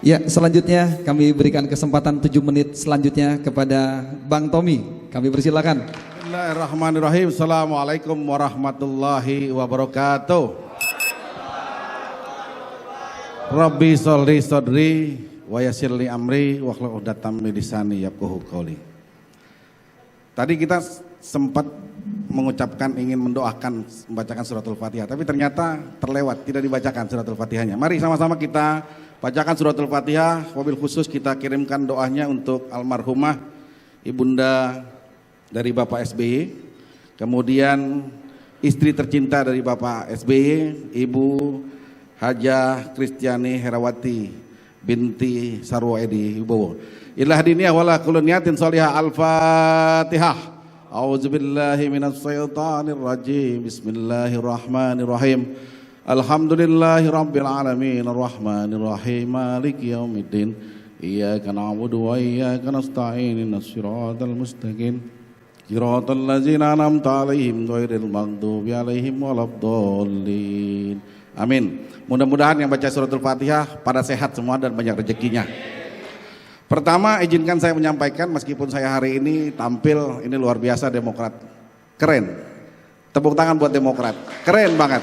Ya, selanjutnya kami berikan kesempatan 7 menit selanjutnya kepada Bang Tommy. Kami persilakan. Bismillahirrahmanirrahim. Assalamualaikum warahmatullahi wabarakatuh. Rabbi sholli sodri wa yassirli amri wahlul 'uqdatam min lisani yafqahu qawli. Tadi kita sempat mengucapkan ingin mendoakan membacakan suratul Fatihah, tapi ternyata terlewat, tidak dibacakan suratul Fatihahnya. Mari sama-sama kita bacakan suratul Fatihah, wabil khusus kita kirimkan doanya untuk almarhumah ibunda dari Bapak SBY, kemudian istri tercinta dari Bapak SBY, Ibu Hajah Kristiani Herawati binti Sarwo Edi Wibowo. Ilah diniyah wala kullu niyatin sholihah. Al-Fatihah. A'udzubillahi minasyaitonir rajim. Bismillahirrahmanirrahim. Alhamdulillahi rabbil alamin arrahmanir rahim maliki yaumiddin. Iyyaka na'budu wa iyyaka nasta'in ihdinas siratal mustaqim. Siratal ladzina an'amta 'alaihim ghairil maghdubi 'alaihim waladdallin. Amin. Mudah-mudahan yang baca suratul Fatihah pada sehat semua dan banyak rezekinya. Pertama, izinkan saya menyampaikan meskipun saya hari ini tampil ini luar biasa Demokrat. Keren. Tepuk tangan buat Demokrat. Keren banget.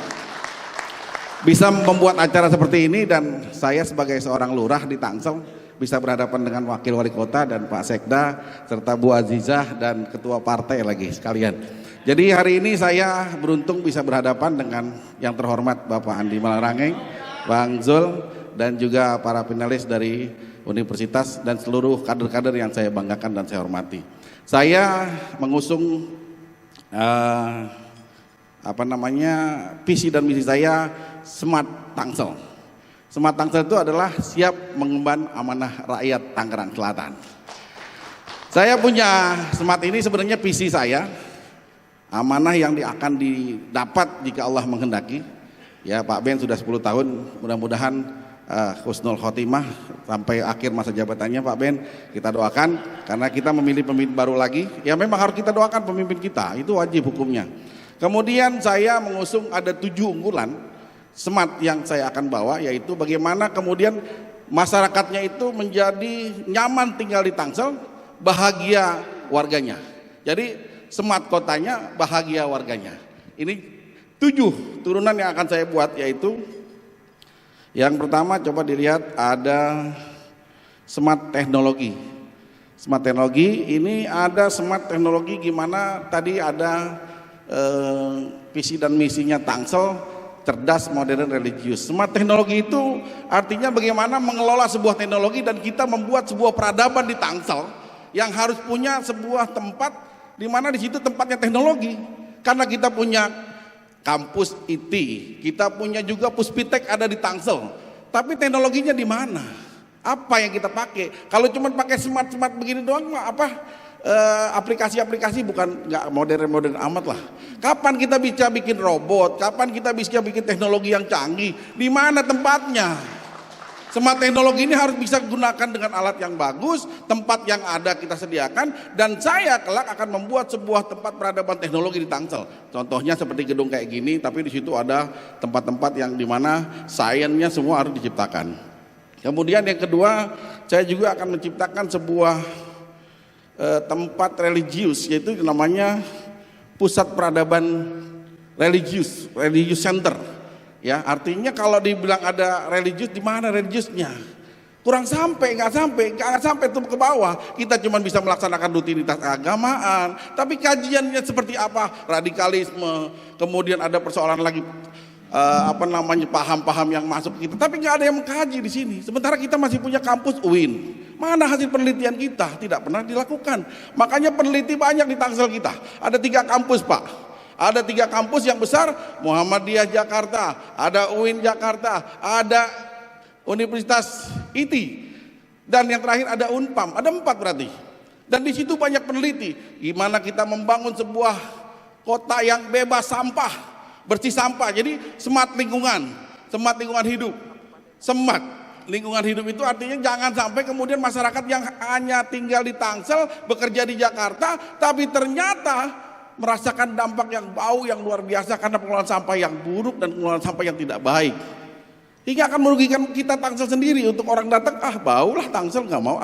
Bisa membuat acara seperti ini dan saya sebagai seorang lurah di Tangsel bisa berhadapan dengan wakil wali kota dan Pak Sekda serta Bu Azizah dan ketua partai lagi sekalian. Jadi hari ini saya beruntung bisa berhadapan dengan yang terhormat Bapak Andi Malarangeng, Bang Zul dan juga para finalis dari universitas dan seluruh kader-kader yang saya banggakan dan saya hormati. Saya mengusung visi dan misi saya Smart Tangsel. Smart Tangsel itu adalah siap mengemban amanah rakyat Tangerang Selatan. Saya punya Smart ini sebenarnya visi saya, amanah yang akan didapat jika Allah menghendaki. Ya Pak Ben sudah 10 tahun, mudah-mudahan husnul khotimah sampai akhir masa jabatannya Pak Ben, kita doakan karena kita memilih pemimpin baru lagi. Ya memang harus kita doakan pemimpin kita, itu wajib hukumnya. Kemudian saya mengusung ada 7 unggulan Smart yang saya akan bawa, yaitu bagaimana kemudian masyarakatnya itu menjadi nyaman tinggal di Tangsel, bahagia warganya. Jadi Smart kotanya, bahagia warganya. Ini 7 turunan yang akan saya buat, yaitu yang pertama coba dilihat ada Smart Teknologi. Smart Teknologi ini ada Smart Teknologi gimana tadi ada visi dan misinya Tangsel, cerdas, modern, religius. Smart Teknologi itu artinya bagaimana mengelola sebuah teknologi dan kita membuat sebuah peradaban di Tangsel yang harus punya sebuah tempat di mana di situ tempatnya teknologi. Karena kita punya kampus IT, kita punya juga Puspitek ada di Tangsel. Tapi teknologinya di mana? Apa yang kita pakai? Kalau cuma pakai smart begini doang mah aplikasi-aplikasi bukan nggak modern amat lah. Kapan kita bisa bikin robot? Kapan kita bisa bikin teknologi yang canggih? Di mana tempatnya? Smart teknologi ini harus bisa digunakan dengan alat yang bagus, tempat yang ada kita sediakan, dan saya kelak akan membuat sebuah tempat peradaban teknologi di Tangsel. Contohnya seperti gedung kayak gini, tapi di situ ada tempat-tempat yang dimana sainsnya semua harus diciptakan. Kemudian yang kedua, saya juga akan menciptakan sebuah tempat religius, yaitu namanya Pusat Peradaban Religius Center. Ya, artinya kalau dibilang ada religius, di mana religiusnya? Kurang sampai, nggak sampai tuh ke bawah. Kita cuma bisa melaksanakan rutinitas keagamaan, tapi kajiannya seperti apa? Radikalisme, kemudian ada persoalan lagi paham-paham yang masuk kita, tapi nggak ada yang mengkaji di sini. Sementara kita masih punya kampus UIN. Mana hasil penelitian kita? Tidak pernah dilakukan. Makanya peneliti banyak di Tangsel kita. Ada 3 kampus Pak. Ada 3 kampus yang besar, Muhammadiyah Jakarta, ada UIN Jakarta, ada Universitas IT, dan yang terakhir ada Unpam. Ada 4 berarti. Dan di situ banyak peneliti. Gimana kita membangun sebuah kota yang bebas sampah, bersih sampah. Jadi smart lingkungan hidup. Smart lingkungan hidup itu artinya jangan sampai kemudian masyarakat yang hanya tinggal di Tangsel, bekerja di Jakarta, tapi ternyata merasakan dampak yang bau yang luar biasa karena pengelolaan sampah yang buruk dan pengelolaan sampah yang tidak baik. Hingga akan merugikan kita Tangsel sendiri. Untuk orang datang, baulah Tangsel, nggak mau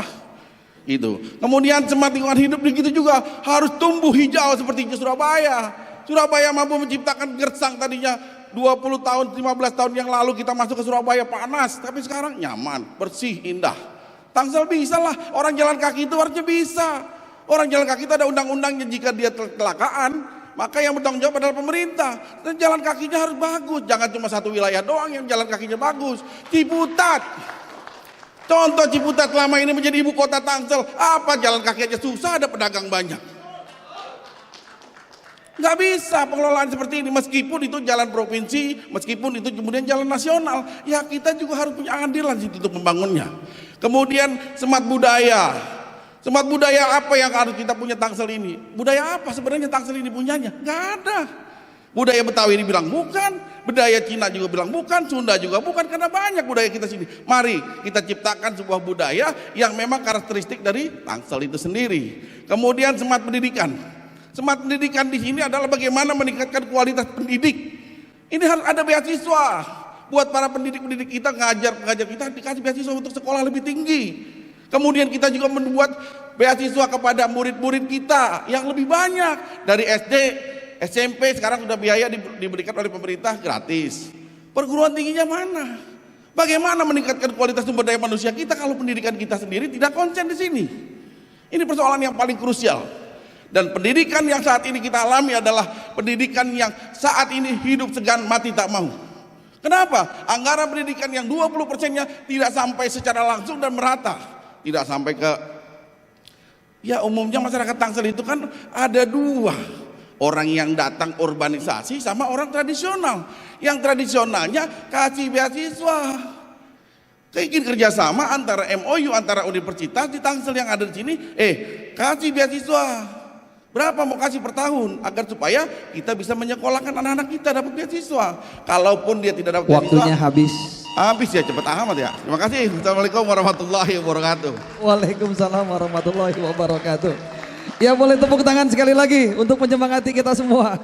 itu. Kemudian semangat lingkungan hidup begitu juga harus tumbuh hijau seperti Surabaya. Surabaya mampu menciptakan gersang, tadinya 20 tahun, 15 tahun yang lalu kita masuk ke Surabaya panas, tapi sekarang nyaman, bersih, indah. Tangsel bisa lah, orang jalan kaki itu harusnya bisa. Orang jalan kaki itu ada undang-undangnya, jika dia kecelakaan, maka yang bertanggung jawab adalah pemerintah. Dan jalan kakinya harus bagus, jangan cuma satu wilayah doang yang jalan kakinya bagus. Ciputat, contoh Ciputat selama ini menjadi ibu kota Tangsel, apa jalan kaki aja susah, ada pedagang banyak. Nggak bisa pengelolaan seperti ini, meskipun itu jalan provinsi, meskipun itu kemudian jalan nasional, ya kita juga harus punya andil untuk membangunnya. Kemudian semat budaya apa yang harus kita punya Tangsel ini? Budaya apa sebenarnya Tangsel ini punyanya? Nggak ada. Budaya Betawi dibilang bukan, budaya Cina juga bilang bukan, Sunda juga bukan, karena banyak budaya kita sini. Mari kita ciptakan sebuah budaya yang memang karakteristik dari Tangsel itu sendiri. Kemudian semat pendidikan. Semat pendidikan di sini adalah bagaimana meningkatkan kualitas pendidik. Ini harus ada beasiswa buat para pendidik kita, pengajar kita dikasih beasiswa untuk sekolah lebih tinggi. Kemudian kita juga membuat beasiswa kepada murid-murid kita yang lebih banyak, dari SD, SMP, sekarang sudah biaya diberikan oleh pemerintah gratis. Perguruan tingginya mana? Bagaimana meningkatkan kualitas sumber daya manusia kita kalau pendidikan kita sendiri tidak konsen di sini? Ini persoalan yang paling krusial. Dan pendidikan yang saat ini kita alami adalah pendidikan yang saat ini hidup segan mati tak mau. Kenapa? Anggaran pendidikan yang 20%-nya tidak sampai secara langsung dan merata. Tidak sampai ke, ya umumnya masyarakat Tangsel itu kan ada dua. Orang yang datang urbanisasi sama orang tradisional. Yang tradisionalnya kasih beasiswa. Ingin kerjasama antara MOU, antara universitas di Tangsel yang ada di sini. Kasih beasiswa. Berapa mau kasih per tahun agar supaya kita bisa menyekolahkan anak-anak kita dapat beasiswa. Kalaupun dia tidak dapat beasiswa, waktunya habis. Habis ya, cepat amat ya. Terima kasih. Assalamualaikum warahmatullahi wabarakatuh. Waalaikumsalam warahmatullahi wabarakatuh. Ya, boleh tepuk tangan sekali lagi untuk menyemangati kita semua.